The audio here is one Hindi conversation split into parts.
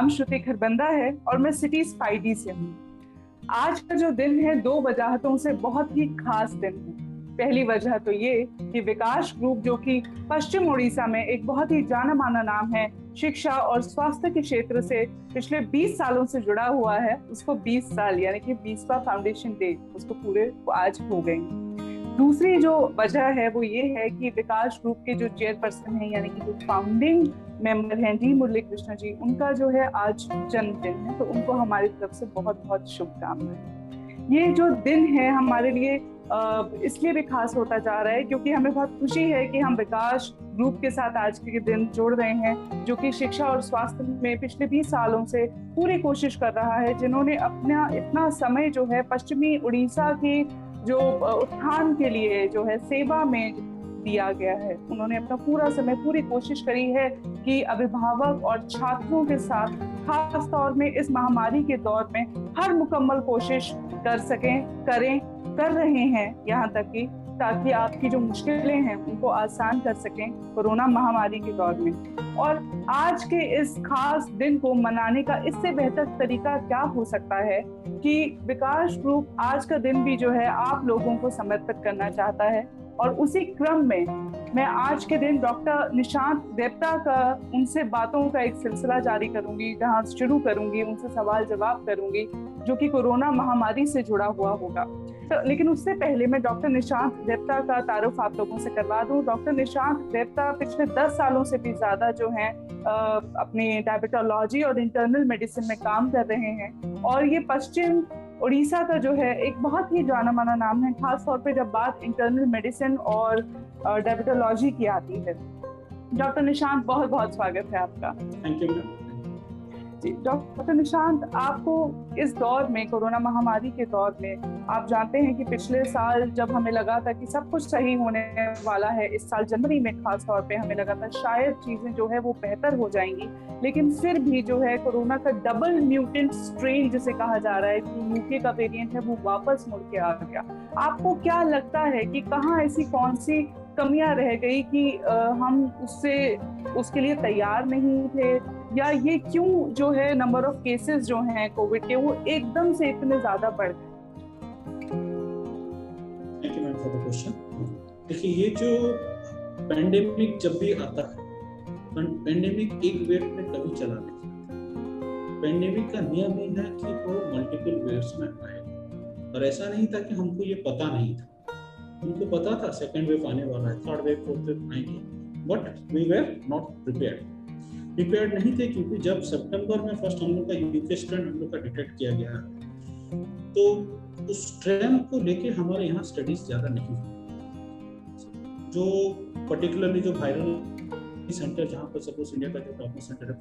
नाम श्रुति खरबंदा है और मैं सिटी स्पाइडी से हूँ। आज का जो दिन है दो वजहों से बहुत ही खास दिन है। पहली वजह तो ये कि विकास ग्रुप, जो कि पश्चिम उड़ीसा में एक बहुत ही जाना माना नाम है, शिक्षा और स्वास्थ्य के क्षेत्र से पिछले 20 सालों से जुड़ा हुआ है, उसको 20 साल यानी कि 20वां फाउंडेशन डे उसको पूरे आज हो गए। दूसरी जो वजह है वो ये है कि विकास ग्रुप के जो चेयरपर्सन हैं यानी कि जो फाउंडिंग मेंबर हैं डी मुरली कृष्ण जी, उनका जो है आज जन्मदिन है, तो उनको हमारी तरफ से बहुत बहुत शुभकामनाएं। ये जो दिन है हमारे लिए इसलिए भी खास होता जा रहा है क्योंकि हमें बहुत खुशी है कि हम विकास ग्रुप के साथ आज के दिन जोड़ रहे हैं, जो कि शिक्षा और स्वास्थ्य में पिछले 20 सालों से पूरी कोशिश कर रहा है, जिन्होंने अपना इतना समय जो है पश्चिमी उड़ीसा की जो उत्थान के लिए जो है सेवा में दिया गया है। उन्होंने अपना पूरा समय, पूरी कोशिश करी है कि अभिभावक और छात्रों के साथ खास तौर में इस महामारी के दौर में हर मुकम्मल कोशिश कर रहे हैं, यहाँ तक कि ताकि आपकी जो मुश्किलें हैं उनको आसान कर सकें कोरोना महामारी के दौर में। और आज के इस खास दिन को मनाने का इससे बेहतर तरीका क्या हो सकता है कि विकास ग्रुप आज का दिन भी जो है आप लोगों को समर्पित करना चाहता है। और उसी क्रम में मैं आज के दिन डॉक्टर निशांत देवता का उनसे बातों का एक सिलसिला जारी करूंगी, जहां शुरू करूंगी, उनसे सवाल जवाब करूंगी जो कि कोरोना महामारी से जुड़ा हुआ होगा। तो लेकिन उससे पहले मैं डॉक्टर निशांत देवता का तारुफ आप लोगों से करवा दूं। डॉक्टर निशांत देवता पिछले 10 सालों से भी ज्यादा जो हैं अपनी डायबिटोलॉजी और इंटरनल मेडिसिन में काम कर रहे हैं, और ये पश्चिम उड़ीसा का जो है एक बहुत ही जाना माना नाम है, खास तौर पे जब बात इंटरनल मेडिसिन और डायबिटोलॉजी की आती है। डॉक्टर निशांत, बहुत बहुत स्वागत है आपका। Thank you ma'am. जी डॉक्टर निशांत, आपको इस दौर में, कोरोना महामारी के दौर में, आप जानते हैं कि पिछले साल जब हमें लगा था कि सब कुछ सही होने वाला है, इस साल जनवरी में खास तौर पे हमें लगा था शायद चीजें जो है वो बेहतर हो जाएंगी, लेकिन फिर भी जो है कोरोना का डबल म्यूटेंट स्ट्रेन जिसे कहा जा रहा है कि यूके का वेरिएंट है, वो वापस मुड़ के आ गया। आपको क्या लगता है कि कहाँ ऐसी कौन सी कमियां रह गई कि हम उसके लिए तैयार नहीं थे, या ये क्यों जो है नंबर ऑफ केसेस जो हैं कोविड के वो एकदम से इतने ज्यादा बढ़ गए? Thank you ma'am for the question. देखिए, ये जो पैंडेमिक जब भी आता है, पैंडेमिक एक वेव में कभी चला नहीं। पैंडेमिक का नियम ही है कि वो मल्टीपल वेव्स में आए, और ऐसा नहीं था कि हमको ये पता नहीं था। उनको पता था सेकेंड वेव आने वाला है, थर्ड वेव, फोर्थ वेव आएंगे, but we were not prepared नहीं थे, क्योंकि जब सितंबर में फर्स्ट हम लोग का यूके स्ट्रेन हम लोग का डिटेक्ट किया गया, तो उस स्ट्रेन को लेके हमारे यहाँ स्टडीज ज़्यादा नहीं हुई। जो पर्टिकुलरली जो वायरल सेंटर, जहाँ पर सपोज इंडिया का जो टॉप सेंटर है,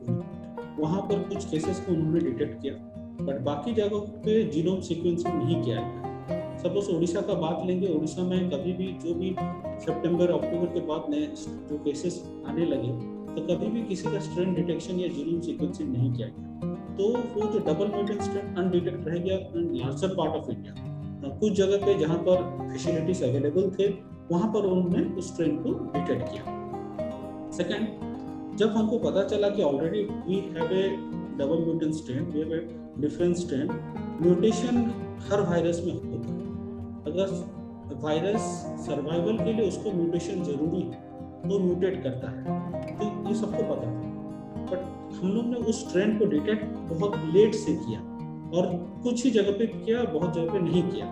वहाँ पर कुछ केसेस को उन्होंने डिटेक्ट किया, बट बाकी जगहों पे जीनोम सीक्वेंसिंग नहीं किया गया। सपोज उड़ीसा का बात लेंगे, उड़ीसा में कभी भी जो भी सितंबर अक्टूबर के बाद नए जो केसेस आने लगे, तो कभी भी किसी का स्ट्रेन डिटेक्शन या जीनोम सीक्वेंसिंग नहीं किया गया। तो वो जो डबल म्यूटेंट स्ट्रेन अनडिटेक्ट रह गया in larger part of India. कुछ जगह पे जहाँ पर फैसिलिटीज अवेलेबल थे, वहाँ पर उन्होंने उस स्ट्रेन को डिटेक्ट किया। सेकेंड, जब हमको पता चला कि already we have a double mutant strain, we have a different strain, mutation हर वायरस में होता है। अगर वायरस सर्वाइवल के लिए उसको म्यूटेशन जरूरी है तो म्यूटेट करता है, तो ये सबको पता था। बट हम लोग ने उस ट्रेंड को डिटेक्ट बहुत लेट से किया, और कुछ ही जगह पे किया, बहुत जगह पे नहीं किया।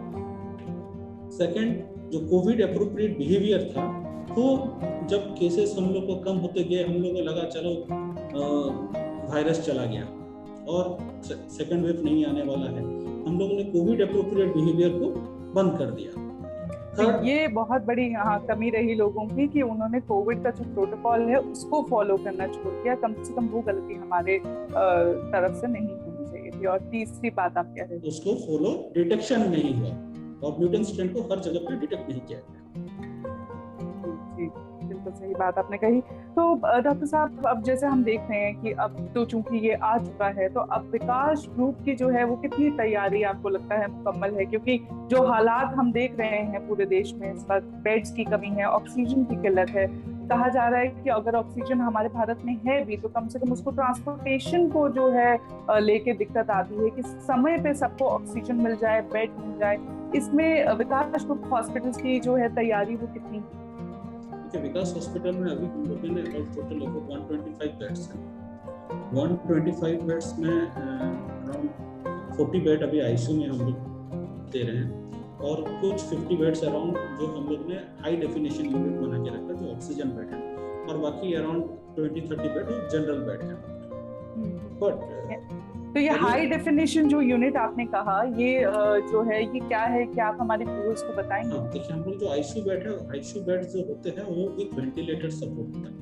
सेकंड, जो कोविड अप्रोप्रिएट बिहेवियर था, तो जब केसेस हम लोग को कम होते गए, हम लोग को लगा चलो वायरस चला गया और सेकंड वेव नहीं आने वाला है, हम लोगों ने कोविड अप्रोप्रिएट बिहेवियर को बंद कर दिया। ये बहुत बड़ी कमी रही लोगों की कि उन्होंने कोविड का जो प्रोटोकॉल है उसको फॉलो करना छोड़ दिया। कम से कम वो गलती हमारे तरफ से नहीं होनी चाहिए थी। और तीसरी बात आप कह रहे थे, उसको फॉलो डिटेक्शन नहीं हुआ, और म्यूटेंट स्ट्रेन को हर जगह पे डिटेक्ट नहीं किया गया। बिल्कुल सही बात आपने कही। तो डॉक्टर साहब, अब जैसे हम देख रहे हैं कि अब तो चूंकि ये आ चुका है, तो अब विकास ग्रुप की जो है वो कितनी तैयारी आपको लगता है मुकम्मल है? क्योंकि जो हालात हम देख रहे हैं पूरे देश में इस वक्त, बेड्स की कमी है, ऑक्सीजन की किल्लत है, कहा जा रहा है कि अगर ऑक्सीजन हमारे भारत में है भी तो कम से कम उसको ट्रांसपोर्टेशन को जो है लेके दिक्कत आती है कि समय पे सबको ऑक्सीजन मिल जाए, बेड मिल जाए। इसमें विकास ग्रुप हॉस्पिटल्स की जो है तैयारी वो कितनी? विकास हॉस्पिटल में अभी हम लोगों ने टोटल लगभग 125 बेड्स हैं। 125 बेड्स में अराउंड 40 बेड अभी आईसीयू में हम लोग दे रहे हैं और कुछ 50 बेड्स अराउंड जो हम लोग ने हाई डेफिनेशन यूनिट बना के रखा जो ऑक्सीजन बेड है, और बाकी अराउंड 20-30 बेड जनरल बेड है। बट तो ये हाई डेफिनेशन जो यूनिट आपने कहा, ये जो है ये क्या है, क्या आप हमारे व्यूअर्स को बताएंगे? हाँ, देखिए हम लोग जो आईसीयू बेड है, आईसीयू बेड जो होते हैं वो एक वेंटिलेटर सपोर्ट होता है।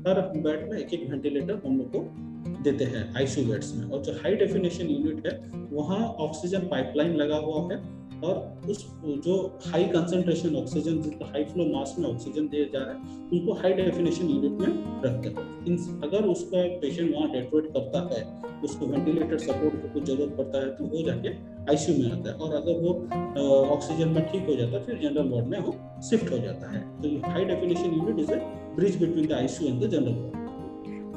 हर बेड में एक वेंटिलेटर हम लोग को देते हैं आईसीयू बेड्स में। और जो हाई डेफिनेशन यूनिट है वहाँ ऑक्सीजन पाइपलाइन लगा हुआ है और उस जो हाई कंसंट्रेशन ऑक्सीजन, जिसको हाई फ्लो मास में ऑक्सीजन दिया जा रहा है, उनको हाई डेफिनेशन यूनिट में रखते हैं। अगर उसका पेशेंट वहाँ डेटोरेट करता है, उसको वेंटिलेटर सपोर्ट की कुछ जरूरत पड़ता है तो वो जाके आईसीयू में आता है, और अगर वो ऑक्सीजन में ठीक हो जाता है फिर जनरल वार्ड में वो शिफ्ट हो जाता है। तो high definition unit is a bridge between the ICU and the general ward.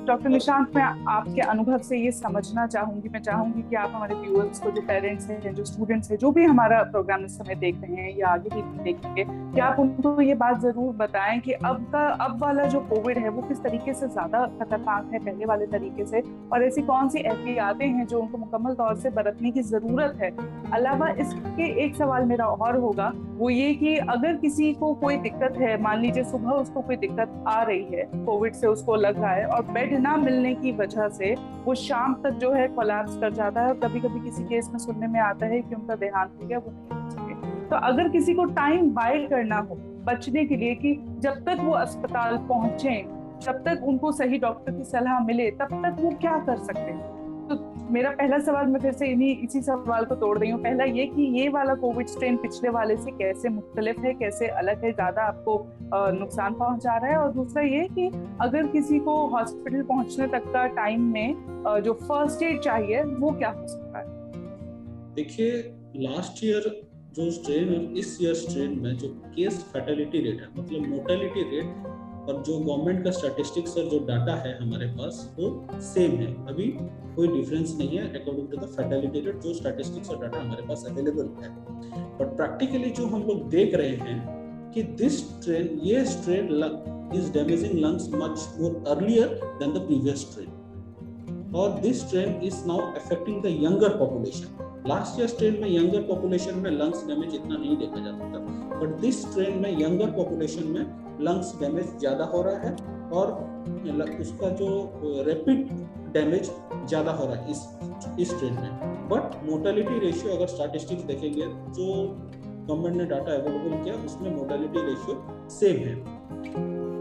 Doctor Nishant, मैं आपके अनुभव से ये समझना चाहूंगी, मैं चाहूंगी कि आप हमारे व्यूअर्स को, जो पेरेंट्स हैं, जो स्टूडेंट्स हैं, जो भी हमारा प्रोग्राम इस समय देख रहे हैं या आगे भी देखेंगे, कि आप उनको ये बात जरूर बताएं कि अब वाला जो कोविड है वो किस तरीके से ज्यादा खतरनाक है पहले वाले तरीके से, और ऐसी कौन सी एहतियातें हैं जो उनको मुकम्मल तौर से बरतने की जरूरत है। अलावा इसके एक सवाल मेरा और होगा, वो ये कि अगर किसी को कोई दिक्कत है, मान लीजिए सुबह उसको कोई दिक्कत आ रही है, कोविड से उसको लग रहा है, और बेड ना मिलने की वजह से वो शाम तक जो है कोलैप्स कर जाता है, और कभी कभी किसी केस में सुनने में आता है कि उनका देहांत हो गया, वो नहीं बच सके। तो अगर किसी को टाइम बाय करना हो बचने के लिए, कि जब तक वो अस्पताल पहुंचे, जब तक उनको सही डॉक्टर की सलाह मिले, तब तक वो क्या कर सकते हैं? तो मेरा पहला सवाल, मैं फिर से इसी सवाल को तोड़ रही हूँ। पहला ये कि ये वाला कोविड स्ट्रेन पिछले वाले से कैसे मुख्तलिफ है, कैसे अलग है, ज्यादा आपको नुकसान पहुंचा रहा है, और दूसरा ये कि अगर किसी को हॉस्पिटल पहुंचने तक का टाइम में जो फर्स्ट एड चाहिए वो क्या हो सकता है? देखिए, लास्ट ईयर जो स्ट्रेन और इस ईयर स्ट्रेन में जो केस फैटेलिटी रेट है, मतलब मोर्टेलिटी रेट, और जो गवर्नमेंट का स्टैटिस्टिक्स और जो डाटा है हमारे पास वो सेम है। अभी कोई डिफरेंस नहीं है according to the fatality rate, जो स्टैटिस्टिक्स और डाटा हमारे पास अवेलेबल है। बट प्रैक्टिकली जो हम लोग देख रहे हैं कि ये strain is damaging lungs much more earlier than the previous strain, or this strain is now affecting the younger population. Last year strain में यंगर पॉपुलेशन में लंग्स डैमेज इतना नहीं देखा जाता था, बट दिस स्ट्रेन में यंगर पॉपुलेशन में लंग्स डैमेज ज्यादा हो रहा है और उसका जो रैपिड डैमेज ज्यादा हो रहा है इस स्ट्रेन में। बट मोर्टेलिटी रेशियो अगर स्टैटिस्टिक्स देखेंगे जो गवर्नमेंट ने डाटा अवेलेबल किया उसमें मोर्टेलिटी रेशियो सेम है।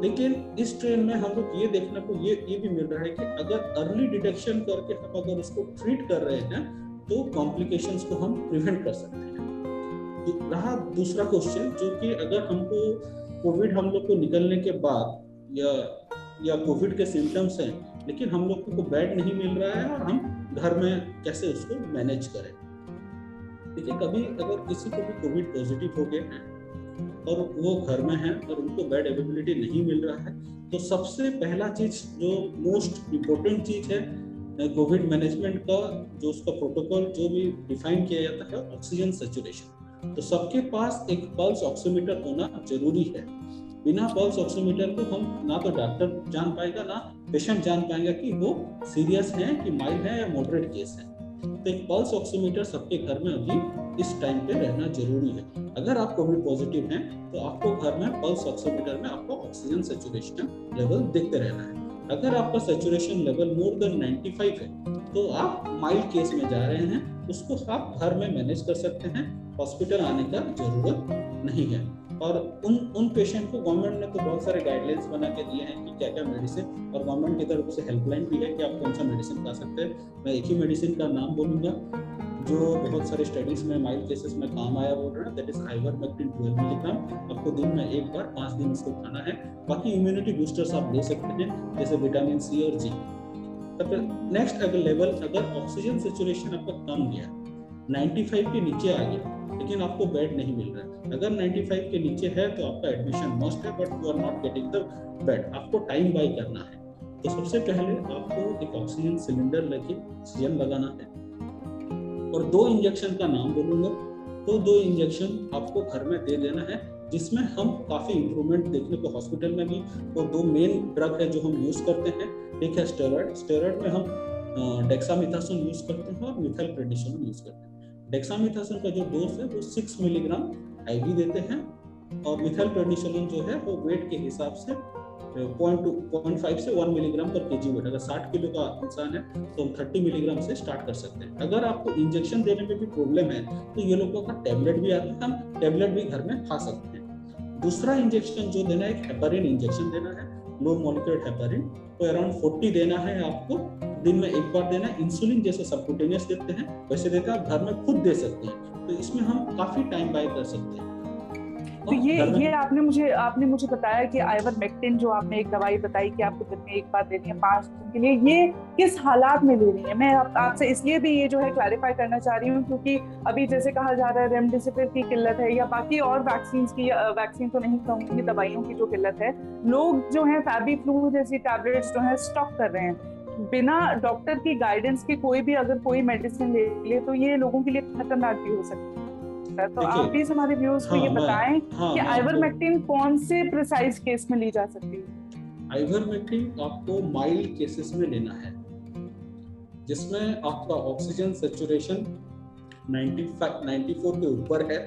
लेकिन इस ट्रेन में हम लोग ये देखने को ये भी मिल रहा है कि अगर अर्ली डिटेक्शन करके हम अगर उसको ट्रीट कर रहे हैं तो कॉम्प्लिकेशंस को हम प्रिवेंट कर सकते हैं। तो रहा दूसरा क्वेश्चन, जो कि अगर हमको कोविड हम लोग को निकलने के बाद या कोविड के सिम्टम्स हैं लेकिन हम लोग को बेड नहीं मिल रहा है और हम घर में कैसे उसको मैनेज करें। देखिए, कभी अगर किसी को भी कोविड पॉजिटिव हो गए हैं और वो घर में हैं और उनको बेड अवेलेबिलिटी नहीं मिल रहा है, तो सबसे पहला चीज जो मोस्ट इम्पोर्टेंट चीज है कोविड मैनेजमेंट का, जो उसका प्रोटोकॉल जो भी डिफाइन किया जाता है, ऑक्सीजन सैचुरेशन। तो सबके पास एक पल्स ऑक्सीमीटर होना जरूरी है। बिना पल्स ऑक्सीमीटर को हम ना तो डॉक्टर जान पाएगा ना पेशेंट जान पाएगा कि वो सीरियस है कि माइल्ड है या मॉडरेट केस है। तो एक पल्स ऑक्सीमीटर सबके घर में अभी इस टाइम पे रहना जरूरी है। अगर आप कोविड पॉजिटिव हैं तो आपको घर में पल्स ऑक्सीमीटर में आपको ऑक्सीजन सैचुरेशन लेवल देखते रहना है। अगर आपका सैचुरेशन लेवल मोर देन 95 है तो आप माइल्ड केस में जा रहे हैं, उसको आप घर में मैनेज कर सकते हैं, हॉस्पिटल आने का जरूरत नहीं है। और उन पेशेंट को गवर्नमेंट ने तो बहुत सारे गाइडलाइंस बना के दिए हैं कि क्या क्या मेडिसिन, और गवर्नमेंट की तरफ से हेल्पलाइन भी है कि आप कौन सा मेडिसिन खा सकते हैं। मैं एक ही मेडिसिन का नाम बोलूंगा जो बहुत सारे स्टडीज में माइल्ड केसेस में काम आया बोल रहे हैं, दैट इज आइवरमेक्टिन 12 मिलीग्राम। आपको दिन में एक बार 5 दिन उसको खाना है। बाकी इम्यूनिटी बूस्टर्स आप ले सकते हैं जैसे विटामिन सी और जी। तो फिर नेक्स्ट अगर ऑक्सीजन सैचुरेशन आपका कम गया 95 के नीचे आ गया लेकिन आपको बेड नहीं मिल रहा है, अगर 95 के नीचे है तो आपका एडमिशन मस्ट है, but you are not getting the bed, आपको टाइम बाय करना है। तो सबसे पहले आपको एक ऑक्सीजन सिलेंडर लेके ऑक्सीजन लगाना है, और 2 इंजेक्शन का नाम बोलूंगा, तो 2 इंजेक्शन आपको घर में दे देना है, जिसमें हम काफी इंप्रूवमेंट देखने को हॉस्पिटल में भी। तो 2 मेन ड्रग है जो हम यूज करते हैं, एक है स्टेरॉइड, स्टेरॉइड में हम डेक्सामेथासोन यूज करते हैं और मिथाइलप्रेडिसोन यूज करते हैं। डेक्सामेथासोन का जो डोज है वो 6 मिलीग्राम आईवी देते हैं, और मिथाइलप्रेडिसोन जो है वो वेट के हिसाब से 0.5 से 1 मिलीग्राम पर केजी वेट, अगर 60 किलो का इंसान है तो हम 30 मिलीग्राम से स्टार्ट कर सकते हैं। अगर आपको इंजेक्शन देने में भी प्रॉब्लम है तो ये लोगों का टैबलेट भी आता है, हम टैबलेट भी घर में खा सकते हैं। दूसरा इंजेक्शन जो देना है, एक हेपारिन इंजेक्शन देना है, लो मॉलिक्यूलर हेपारिन, तो अराउंड 40 देना है आपको, दिन में एक बार देना है। इंसुलिन जैसे सबक्यूटेनियस देते हैं वैसे देकर आप घर में खुद दे सकते हैं, तो इसमें हम काफी टाइम बाय कर सकते हैं। तो ये आपने मुझे बताया कि आइवरमेक्टिन जो आपने एक दवाई बताई कि आपको दिन में एक बार देनी है 5 दिन के लिए, ये किस हालात में लेनी है? मैं आपसे इसलिए भी ये जो है क्लैरिफाई करना चाह रही हूँ क्योंकि अभी जैसे कहा जा रहा है रेमडेसिविर की किल्लत है या बाकी और वैक्सीन तो नहीं कहूँगी, दवाइयों की जो किल्लत है, लोग जो है फैबीफ्लू जैसी टैबलेट्स जो है स्टॉक कर रहे हैं बिना डॉक्टर की गाइडेंस के। कोई भी अगर कोई मेडिसिन ले ले तो ये लोगों के लिए खतरनाक भी हो सकता है। तो आप प्लीज हमारे व्यूअर्स को ये बताएं कि आइवरमेक्टिन कौन से प्रिसाइज केस में ली जा सकती है? आइवरमेक्टिन आपको माइल्ड केसेस में लेना है, जिसमें आपका ऑक्सीजन सैचुरेशन 94 के ऊपर है,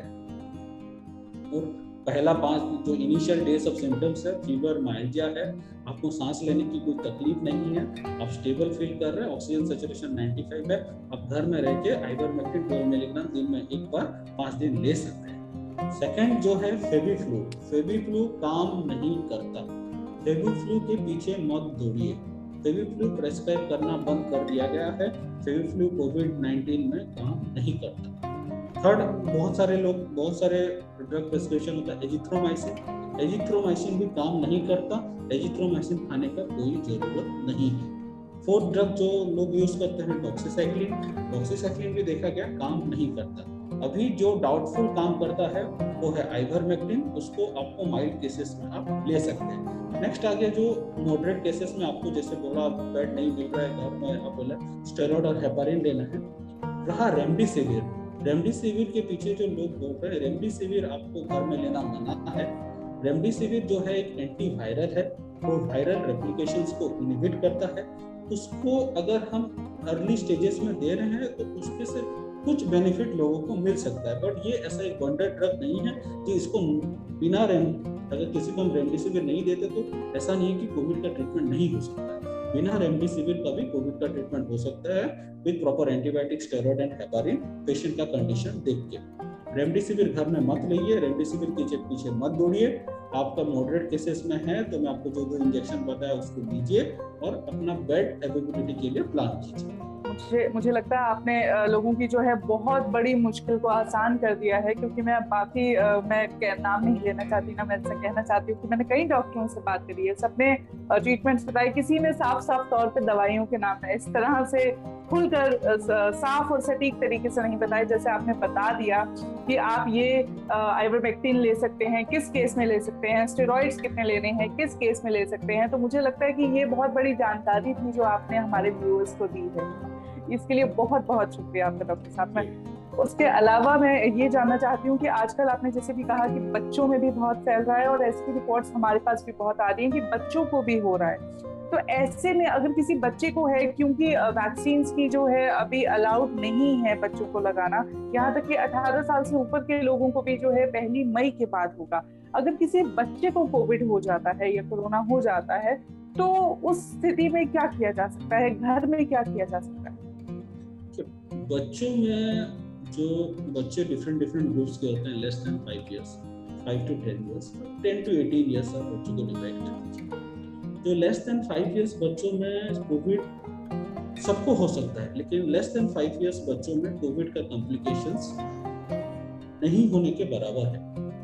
और पहला 5 जो इनिशियल डेज ऑफ सिम्टम्स है, फीवर, माइल्जिया है, आपको सांस लेने की कोई तकलीफ नहीं है, आप स्टेबल फील कर रहे हैं, ऑक्सीजन सैचुरेशन 95 है, आप घर में रह के आइवरमेक्टिन 12 मिलीग्राम दिन में एक बार 5 दिन ले सकते हैं। सेकंड जो है फेबीफ्लू, फेबीफ्लू काम नहीं करता, फेबीफ्लू के पीछे मत दौड़िए, फेबीफ्लू प्रेस्क्राइब करना बंद कर दिया गया है, फेबीफ्लू कोविड-19 में काम नहीं करता। थर्ड, बहुत सारे ड्रग प्रिस्क्रिप्शन होता है एजिथ्रोमाइसिन, एजिथ्रोमाइसिन भी काम नहीं करता, एजिथ्रोमाइसिन खाने का कोई जरूरत नहीं है। फोर्थ ड्रग जो लोग यूज करते हैं डॉक्सीसाइक्लिन, डॉक्सीसाइक्लिन भी देखा गया काम नहीं करता। अभी जो डाउटफुल काम करता है वो है आइवरमेक्टिन, उसको आपको माइल्ड केसेस में आप ले सकते हैं। नेक्स्ट आ गया जो मॉडरेट केसेस में, आपको जैसे बोला बेड नहीं मिल रहा है घर में, आप बोला स्टेरॉइड और हेपारिन लेना है। रहा रेमडेसिविर, रेमडेसिविर के पीछे जो लोग बोल रहे हैं, रेमडेसिविर आपको घर में लेना मना है। रेमडेसिविर जो है एक एंटीवायरल है, वो वायरल रेप्लिकेशंस को इनहिबिट करता है। उसको अगर हम अर्ली स्टेजेस में दे रहे हैं तो उसके से कुछ बेनिफिट लोगों को मिल सकता है, बट ये ऐसा एक वंडर ड्रग नहीं है कि इसको बिना अगर किसी को हम रेमडेसिविर नहीं देते तो ऐसा नहीं है कि कोविड का ट्रीटमेंट नहीं हो सकता है। बिना रेमडेसिविर का भी कोविड का ट्रीटमेंट हो सकता है with proper antibiotic, steroid and heparin, patient का कंडीशन देख के। रेमडेसिविर घर में मत लीजिए, रेमडेसिविर के पीछे मत दौड़िए। आपका मॉडरेट केसेस में है तो मैं आपको जो 2 इंजेक्शन बताया उसको लीजिए और अपना बेड अवेलेबिलिटी के लिए प्लान कीजिए। मुझे लगता है आपने लोगों की जो है बहुत बड़ी मुश्किल को आसान कर दिया है, क्योंकि मैं नाम नहीं लेना चाहती ना, मैं कहना चाहती हूँ कि मैंने कई डॉक्टरों से बात करी है, सबने ट्रीटमेंट्स बताए, किसी ने साफ तौर पे दवाइयों के नाम है इस तरह से खुलकर साफ और सटीक तरीके से नहीं बताए जैसे आपने बता दिया कि आप ये आइवरमेक्टिन ले सकते हैं, किस केस में ले सकते हैं, स्टेरॉइड्स कितने लेने हैं, किस केस में ले सकते हैं। तो मुझे लगता है कि ये बहुत बड़ी जानकारी थी जो आपने हमारे व्यूअर्स को दी है, इसके लिए बहुत बहुत शुक्रिया आपका डॉक्टर साहब। मैं उसके अलावा मैं ये जानना चाहती हूँ कि आजकल आपने जैसे भी कहा कि बच्चों में भी बहुत फैल रहा है और ऐसी रिपोर्ट्स हमारे पास भी बहुत आ रही हैं कि बच्चों को भी हो रहा है। तो ऐसे में अगर किसी बच्चे को है, क्योंकि वैक्सीन की जो है अभी अलाउड नहीं है बच्चों को लगाना, यहाँ तक कि 18 साल से ऊपर के लोगों को भी जो है 1 मई के बाद होगा। अगर किसी बच्चे को कोविड हो जाता है या कोरोना हो जाता है तो उस स्थिति में क्या किया जा सकता है, घर में क्या किया जा सकता है? बच्चों में जो बच्चे डिफरेंट ग्रुप्स के होते हैं, less than 5 years, 5 to 10 years, 10 to 18 years आप बच्चों को डिवाइड कर दीजिए। जो लेस देन 5 इयर्स बच्चों में कोविड सबको हो सकता है, लेकिन लेस देन 5 इयर्स बच्चों में कोविड का कॉम्प्लिकेशंस नहीं होने के बराबर है।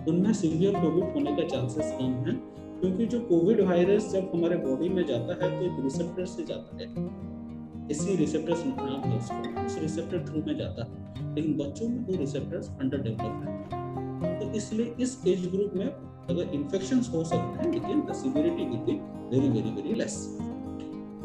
उनमें सीवियर कोविड होने का चांसेस कम है, क्योंकि जो कोविड वायरस जब हमारे बॉडी में जाता है तो एक रिसेप्टर से जाता है, एसी रिसेप्टर्स नाम है उसको, उस रिसेप्टर थ्रू में जाता है, लेकिन बच्चों में वो रिसेप्टर्स अंडर डेवलप्ड है। तो इसलिए इस एज ग्रुप में अगर इन्फेक्शंस हो सकते हैं, लेकिन the severity will be very very very less.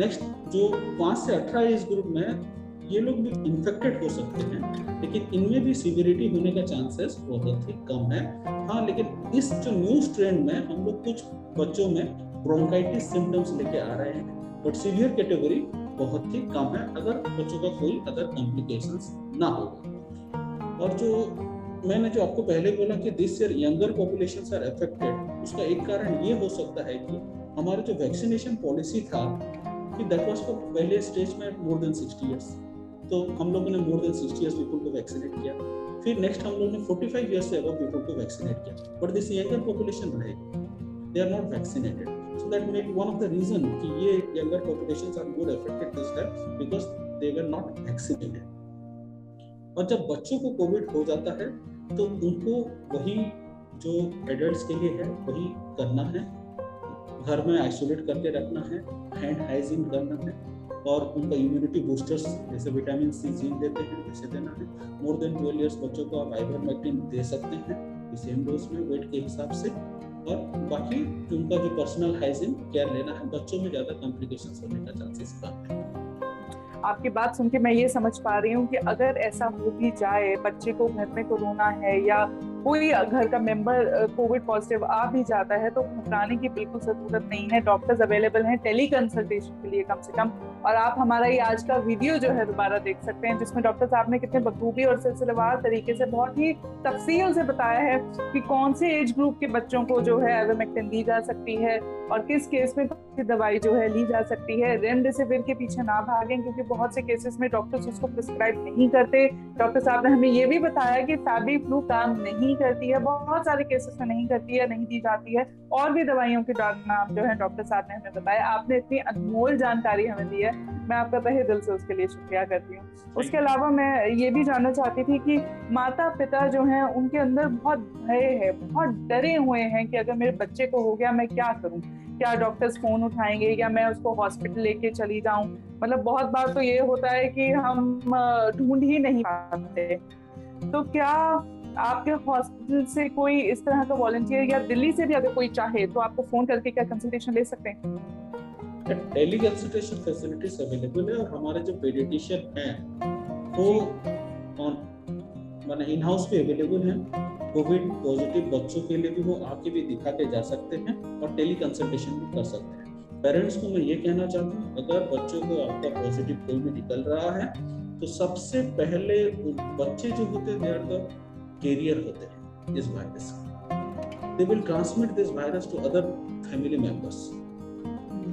Next, जो 5 से 18 एज ग्रुप में ये लोग भी इन्फेक्टेड हो सकते हैं, लेकिन इनमें भी सिवियरिटी होने का चांसेस बहुत ही कम है। हाँ, लेकिन इस जो न्यू स्ट्रेन में हम लोग कुछ बच्चों में ब्रोंकाइटिस सिम्टम्स लेके आ रहे हैं, बट सीवियर कैटेगरी बहुत ही कम है अगर बच्चों का कोई अदर कॉम्प्लिकेशंस ना हो। और जो मैंने जो आपको पहले बोला कि this year younger populations are affected, उसका एक कारण ये हो सकता है कि हमारा जो वैक्सीनेशन पॉलिसी था कि दैट वाज फॉर पहले स्टेज में मोर देन 60 इयर्स, तो हम लोगों ने मोर देन 60 इयर्स पीपल को वैक्सीनेट किया। फिर नेक्स्ट हम लोगों ने 45 इयर्स से अबव पीपल को वैक्सीनेट किया, बट दिस यंगर पॉपुलेशन रहेगी, they are not vaccinated. So that may be one of the reason कि ये younger populations are more affected this time because they were not vaccinated। और जब बच्चों को कोविड हो जाता है तो उनको वही जो एडल्ट्स के लिए है वही करना है, घर में आइसोलेट करके रखना है, हैंड हाइजीन करना है, और उनका इम्यूनिटी बूस्टर्स जैसे विटामिन सी जीन देते हैं वैसे देना है। मोर देन 12 इयर्स बच्चों को आप आइवरमेक्टिन दे सकते हैं सेम डोज में वेट के हिसाब से, और बाकी उनका जो पर्सनल हाइजीन केयर लेना है, बच्चों में ज्यादा कॉम्प्लिकेशंस होने का चांसेस कम है। आपकी बात सुन के मैं ये समझ पा रही हूँ कि अगर ऐसा हो भी जाए, बच्चे को घर में कोरोना है या कोई घर का मेंबर कोविड पॉजिटिव आ भी जाता है, तो घबराने की बिल्कुल जरूरत नहीं है। डॉक्टर्स अवेलेबल हैं टेली कंसल्टेशन के लिए कम से कम। और आप हमारा ये आज का वीडियो जो है दोबारा देख सकते हैं, जिसमें डॉक्टर साहब ने कितने बखूबी और सिलसिलेवार तरीके से बहुत ही तफसील से बताया है कि कौन से एज ग्रुप के बच्चों को जो है आइवरमेक्टिन दी जा सकती है और किस केस में कौन सी दवाई जो है ली जा सकती है। रेमडेसिविर के पीछे ना भागें, क्योंकि बहुत से केसेस में डॉक्टर्स उसको प्रिस्क्राइब नहीं करते। डॉक्टर साहब ने हमें ये भी बताया कि फैबीफ्लू काम नहीं करती है, बहुत सारे केसेस में नहीं करती है, नहीं दी जाती है। और भी दवाइयों के नाम जो है डॉक्टर साहब ने हमें बताया। आपने इतनी अनमोल जानकारी हमें दी है, मैं आपका तहे दिल से उसके लिए शुक्रिया करती हूँ। उसके अलावा मैं ये भी जानना चाहती थी कि माता पिता जो हैं उनके अंदर बहुत भय है, बहुत डरे हुए हैं कि अगर मेरे बच्चे को हो गया मैं क्या करूँ, क्या डॉक्टर्स फोन उठाएंगे या मैं उसको हॉस्पिटल लेके चली जाऊं। मतलब बहुत बार तो ये होता है कि हम ढूंढ ही नहीं पाते। तो क्या आपके हॉस्पिटल से कोई इस तरह का वॉलंटियर या दिल्ली से भी अगर कोई चाहे तो आपको फोन करके क्या कंसल्टेशन ले सकते हैं? टेली कंसल्टेशन फैसिलिटीज अवेलेबल है, और हमारे जो पेडियाट्रिशियन हैं वो माने इन हाउस भी अवेलेबल हैं। कोविड पॉजिटिव बच्चों के लिए भी वो आके भी दिखा के जा सकते हैं और टेली कंसल्टेशन भी कर सकते हैं। पेरेंट्स को मैं ये कहना चाहता हूँ, अगर बच्चों को आपका पॉजिटिव कोई भी निकल रहा है तो सबसे पहले बच्चे जो होते हैं दे आर द कैरियर होते हैं इस वायरस का। They will transmit this virus to other family members.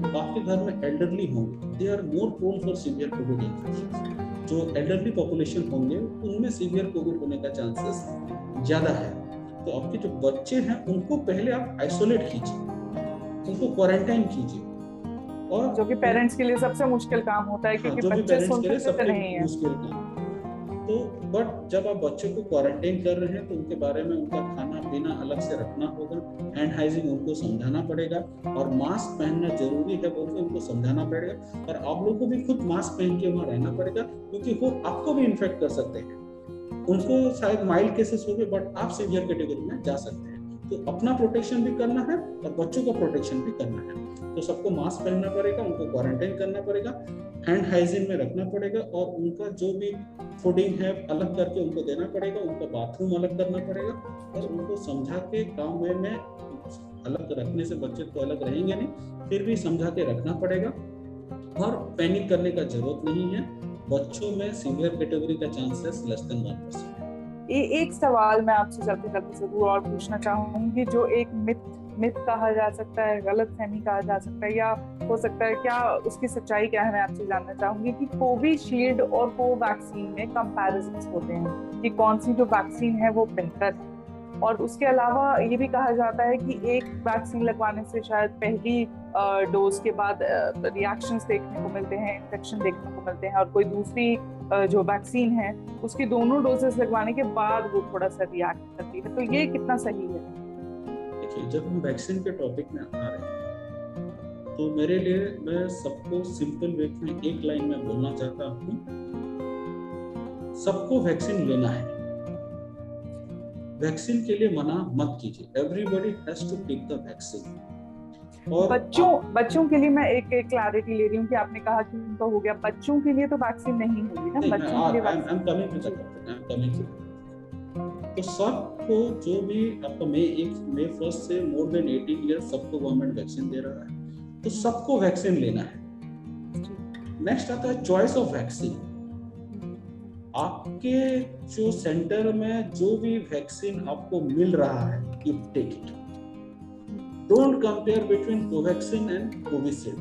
आपके घर में एल्डरली होंगे, they are more prone for severe covid infection. जो एल्डरली पॉपुलेशन होंगे उनमें सीवियर कोविड होने का चांसेस ज्यादा है। तो आपके जो बच्चे हैं उनको पहले आप आइसोलेट कीजिए, उनको क्वारंटाइन कीजिए, और जो कि पेरेंट्स के लिए सबसे मुश्किल काम होता है, क्योंकि बच्चे सुनते नहीं हैं। मुश्किल काम। तो बट जब आप बच्चे को क्वारंटाइन कर रहे हैं तो उनके बारे में उनका खाना पीना अलग से रखना होगा, हैंड हाइजीन उनको समझाना पड़ेगा, और मास्क पहनना जरूरी है बोल के उनको समझाना पड़ेगा। और आप लोगों को भी खुद मास्क पहन के वहाँ रहना पड़ेगा, क्योंकि वो आपको भी इन्फेक्ट कर सकते हैं। उनको शायद माइल्ड केसेस हो गए, बट आप सीवियर कैटेगरी में जा सकते हैं। तो अपना प्रोटेक्शन भी करना है और बच्चों का प्रोटेक्शन भी करना है। तो सबको मास्क पहनना पड़ेगा, उनको क्वारंटाइन करना पड़ेगा, हैंड हाइजीन में रखना पड़ेगा, और उनका जो भी फूडिंग है अलग करके उनको देना पड़ेगा, उनका बाथरूम अलग करना पड़ेगा, और उनको समझा के काम में अलग रखने से बच्चे तो अलग रहेंगे नहीं, फिर भी समझा के रखना पड़ेगा। और पैनिक करने का जरूरत नहीं है, बच्चों में सीवियर कैटेगरी का चांसेस लेस देन 1%। एक सवाल मैं आपसे चलते चलते जरूर और पूछना चाहूंगी, जो एक मिथ कहा जा सकता है, गलतफहमी कहा जा सकता है, या हो सकता है क्या उसकी सच्चाई क्या है, मैं आपसे जानना चाहूंगी कि कोविशील्ड और कोवैक्सीन में कंपैरिजन्स होते हैं कि कौन सी जो वैक्सीन है वो बेहतर है। और उसके अलावा ये भी कहा जाता है कि एक वैक्सीन लगवाने से शायद पहली डोज के बाद रिएक्शंस देखने को मिलते हैं, इन्फेक्शन देखने को मिलते हैं, और कोई दूसरी जो वैक्सीन है उसकी दोनों डोजेस लगवाने के बाद वो थोड़ा सा रिएक्ट करती है। तो ये कितना सही है? देखिए, जब हम वैक्सीन के टॉपिक में आ रहे हैं तो मेरे लिए मैं सबको सिंपल वे में एक लाइन में बोलना चाहता हूँ, सबको वैक्सीन लेना है। वैक्सीन के लिए मना मत कीजिए, everybody has to take the vaccine. और बच्चों के लिए मैं एक क्लैरिटी ले रही हूँ कि आपने कहा कि उनका हो गया, बच्चों के लिए तो वैक्सीन नहीं होगी ना, बच्चों के लिए तो सबको, जो भी आपका मई 1 से मोर देन 18 ईयर सबको गवर्नमेंट वैक्सीन दे रहा है, तो सबको वैक्सीन लेना है। नेक्स्ट आता है चॉइस ऑफ वैक्सीन। आपके जो सेंटर में जो भी वैक्सीन आपको मिल रहा है, you take it. Don't compare between Covaxin and Covishield,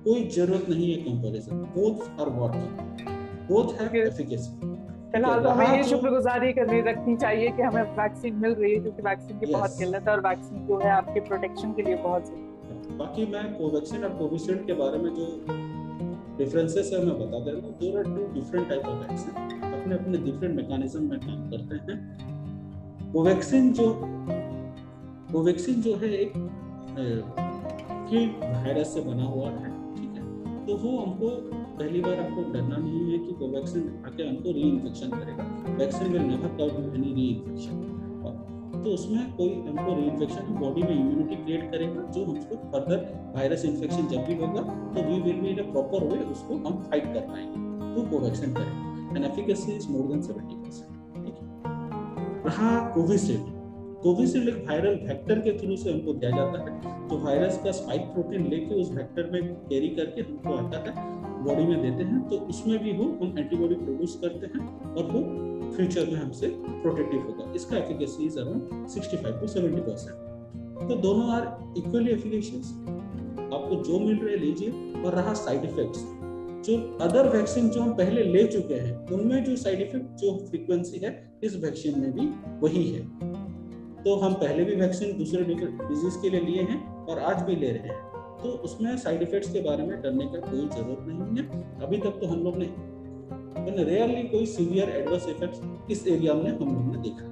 कोई जरूरत नहीं है comparison, both are working, both have efficacy. फिलहाल तो हमें ये शुक्रगुजारी करनी रखनी चाहिए कि हमें वैक्सीन मिल रही है, क्योंकि वैक्सीन की बहुत किल्लत है और वैक्सीन जो है आपके प्रोटेक्शन के लिए बहुत जरूरी है। बाकी मैं कोवैक्सीन और कोविशील्ड के बारे में जो डिफरेंसेस है मैं बता दे रहा हूँ। There are two different type of vaccine, अपने अपने डिफरेंट मैकेनिज्म में काम करते हैं। कोवैक्सीन जो है एक वायरस से बना हुआ है, ठीक है। तो वो हमको पहली बार आपको डरना नहीं है कि कोवैक्सीन आके हमको री इन्फेक्शन करेगा। Vaccine will never cause any री इन्फेक्शन। तो उसमें कोई हमको री इन्फेक्शन बॉडी में इम्यूनिटी क्रिएट करेगा, जो हमको फर्दर वायरस इन्फेक्शन जब भी होगा तो we will be in a proper way उसको हम फाइट कर पाएंगे। तो कोवैक्सीन करेंगे and efficacy is more than 70%। ठीक है। रहा कोविशील्ड एक वायरल वेक्टर के थ्रू से हमको दिया जाता है, तो वायरस का स्पाइक प्रोटीन लेके उस वेक्टर में कैरी करके हमको आता है, बॉडी में देते हैं, तो उसमें भी हम एंटीबॉडी प्रोड्यूस करते हैं और वो फ्यूचर में हमसे प्रोटेक्टिव होगा। इसका एफिकेसी इज अराउंड 65 to 70%। तो दोनों आर इक्वली एफिकेशियस, आपको जो मिल रहा है लीजिए। और रहा साइड इफेक्ट्स, जो अदर वैक्सीन जो हम पहले ले चुके हैं उनमें जो साइड इफेक्ट जो फ्रीक्वेंसी है इस वैक्सीन में भी वही है। तो हम पहले भी वैक्सीन दूसरे डिजीज के लिए लिए हैं और आज भी ले रहे हैं, तो उसमें साइड इफेक्ट्स के बारे में डरने का कोई जरूरत नहीं है। अभी तक तो हम लोग ने रेयरली कोई सीवियर एडवर्स इफेक्ट्स इस एरिया में हम लोग ने देखा है।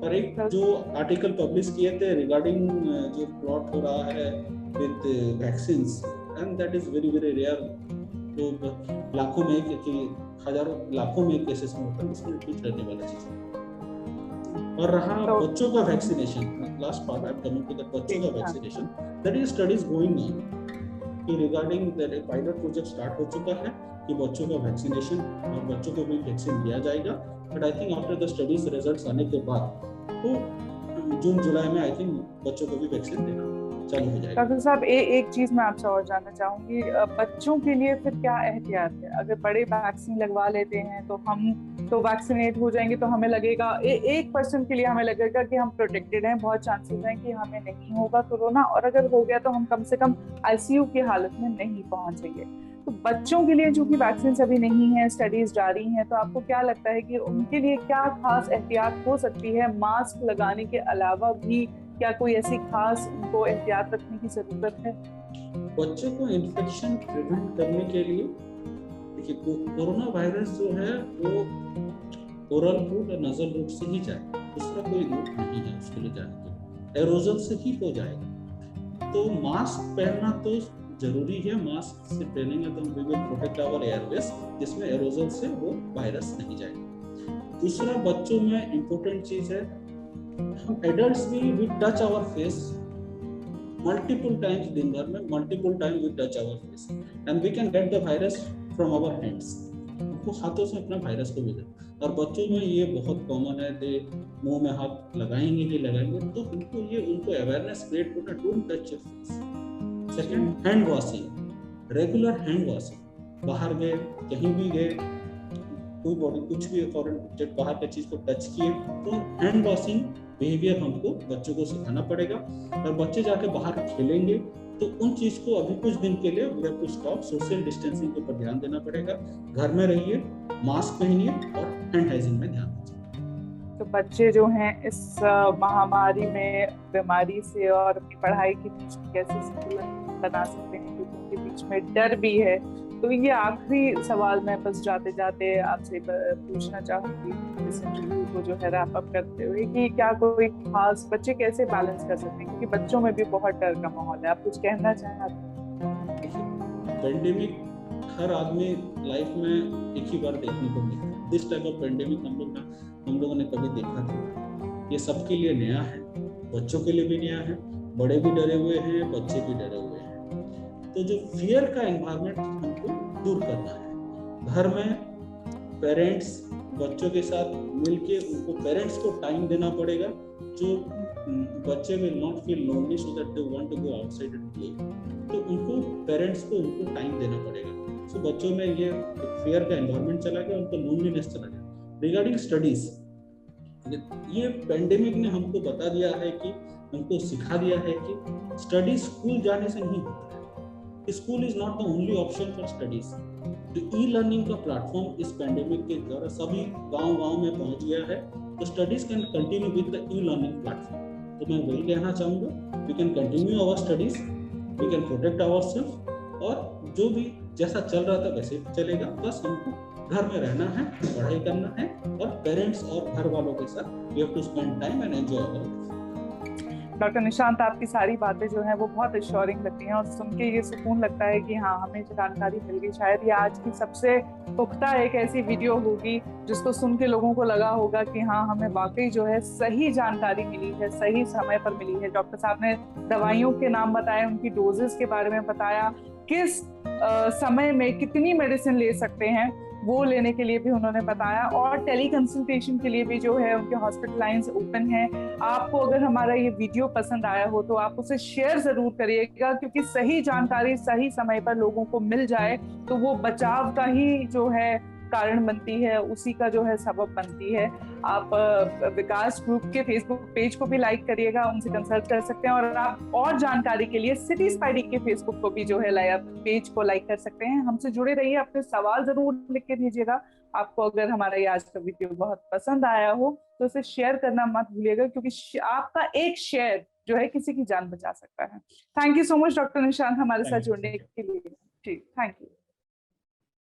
और एक जो आर्टिकल पब्लिश किए थे रिगार्डिंग जो प्लॉट हो रहा है with vaccines, and that is very very rare. तो लाखों में हजारों लाखों में केसेस में होता है, उसमें कुछ रहने वाला चीज है। और रहा बच्चों का vaccination, last part I am coming to the बच्चों का vaccination, that is studies going on कि रिगार्डिंग दैट एक पायलट प्रोजेक्ट स्टार्ट हो चुका है कि बच्चों का वैक्सीनेशन और बच्चों को भी वैक्सीन दिया जाएगा। But I think after the studies results आने के बाद तो जून जुलाई में आई थिंक बच्चों को भी वैक्सीन देना चालू हो जाएगा। डॉक्टर साहब एक चीज मैं आपसे और जानना चाहूंगी, बच्चों के लिए फिर क्या एहतियात है? अगर बड़े वैक्सीन लगवा लेते हैं तो हम तो वैक्सीनेट हो जाएंगे, तो हमें लगेगा 1% के लिए हमें लगेगा कि हम प्रोटेक्टेड हैं, बहुत चांसेस हैं कि हमें नहीं होगा कोरोना, और अगर हो गया तो हम कम से कम आईसीयू की हालत में नहीं पहुंचेंगे। तो बच्चों के लिए जो कि वैक्सीन अभी नहीं है, स्टडीज जारी हैं, तो आपको क्या लगता है कि उनके लिए क्या खास एहतियात हो सकती है? मास्क लगाने के अलावा भी क्या कोई ऐसी खास उनको एहतियात रखने की जरूरत है? बच्चों को इन्फेक्शन प्रिवेंट करने के लिए देखिए, कोरोना वायरस जो है वो ओरल रूट और नजल रूट से ही जाएगा, दूसरा कोई रूट नहीं है उसके लिए जाने के, एरोजल से ही हो जाएगा। तो मास्क पहनना तो जरूरी है, मास्क से पहनेंगे तो we will protect our airways, जिसमें एरोजल से वो वायरस नहीं जाएगा। दूसरा, बच्चों में इम्पोर्टेंट चीज है, हम एडल्ट्स भी we touch our face multiple times, दिन भर में multiple time we touch our face and we can get the virus from our hands. वो हाथों से अपना वायरस को भी दे, और बच्चों में ये बहुत कॉमन है, दे मुंह में हाथ लगाएंगे ही लगाएंगे, तो उनको अवेयरनेस क्रिएट करना, don't touch your face. Second, hand washing, regular hand washing, बाहर गए कहीं भी गए कोई बॉडी कुछ भी फॉरेन जब बाहर की चीज को टच किए तो हैंड वॉशिंग बिहेवियर हमको बच्चों को सिखाना पड़ेगा। और बच्चे जाके बाहर खेलेंगे तो उन चीज को अभी कुछ दिन के लिए we have to stop, social distancing के ऊपर ध्यान देना पड़ेगा, घर में रहिए, मास्क पहनिए और हैंड हाइजीन में ध्यान दीजिए। तो बच्चे जो हैं इस महामारी में, बीमारी से और अपनी पढ़ाई के बीच में कैसे संतुलन बना सकते हैं, क्योंकि उनके बीच में डर भी है। तो ये आखिरी सवाल मैं बस जाते जाते आपसे पूछना चाहूंगी इस इंटरव्यू को जो है रैप अप करते हुए, कि क्या कोई खास बच्चे कैसे बैलेंस कर सकते हैं, क्योंकि बच्चों में भी बहुत डर का माहौल है। आप कुछ कहना चाहते हैं? पेंडेमिक हर आदमी लाइफ में एक ही बार देखने को मिलता है। दिस टाइप ऑफ पेंडेमिक हम लोगों ने कभी देखा नहीं। ये सबके लिए नया है, बच्चों के लिए भी नया है, बड़े भी डरे हुए हैं, बच्चे भी डरे हुए हैं। तो जो फियर का एनवायरनमेंट हमको दूर करना है। घर में पेरेंट्स बच्चों के साथ मिलके उनको पेरेंट्स को टाइम देना पड़ेगा, जो बच्चे will not feel lonely so that they want to go outside and play. तो उनको पेरेंट्स को उनको टाइम देना पड़ेगा। सो बच्चों में ये फियर का एनवायरनमेंट चला गया, उनको लोनलीनेस चला गया। रिगार्डिंग स्टडीज, ये पेंडेमिक ने हमको बता दिया है कि हमको सिखा दिया है कि स्टडी स्कूल जाने से नहीं होता है। School is not the only option for studies. E learning का प्लेटफॉर्म इस पेंडेमिक के द्वारा सभी गांव में पहुंच गया है। तो studies can continue with the e learning platform. तो मैं वही कहना चाहूँगा, we can continue our studies, we can protect ourselves, और जो भी जैसा चल रहा था वैसे चलेगा। बस हमको घर में रहना है, पढ़ाई करना है, और पेरेंट्स और घर वालों के साथ we have to spend time and enjoy our life. Doctor Nishant, आपकी सारी बातें जो हैं वो बहुत एश्योरिंग लगती हैं और सुन के ये सुकून लगता है कि हाँ, हमें जानकारी मिल गई। शायद ये आज की सबसे पुख्ता एक ऐसी वीडियो होगी जिसको सुन के लोगों को लगा होगा कि हाँ, हमें वाकई जो है सही जानकारी मिली है, सही समय पर मिली है। डॉक्टर साहब ने दवाइयों के नाम बताए, उनकी डोजेस के बारे में बताया, किस समय में कितनी मेडिसिन ले सकते हैं वो लेने के लिए भी उन्होंने बताया, और टेली कंसल्टेशन के लिए भी जो है उनके हॉस्पिटल लाइंस ओपन हैं। आपको अगर हमारा ये वीडियो पसंद आया हो तो आप उसे शेयर जरूर करिएगा, क्योंकि सही जानकारी सही समय पर लोगों को मिल जाए तो वो बचाव का ही जो है कारण बनती है, उसी का जो है सबब बनती है। आप विकास ग्रुप के फेसबुक पेज को भी लाइक करिएगा, उनसे कंसल्ट कर सकते हैं, और आप और जानकारी के लिए सिटी स्पाइडी के फेसबुक को भी जो है पेज को लाइक कर सकते हैं। हमसे जुड़े रहिए, अपने सवाल जरूर लिख के दीजिएगा। आपको अगर हमारा ये आज का वीडियो बहुत पसंद आया हो तो उसे शेयर करना मत भूलिएगा, क्योंकि आपका एक शेयर जो है किसी की जान बचा सकता है। Thank you so much doctor Nishant हमारे साथ जुड़ने के लिए। ठीक, थैंक यू।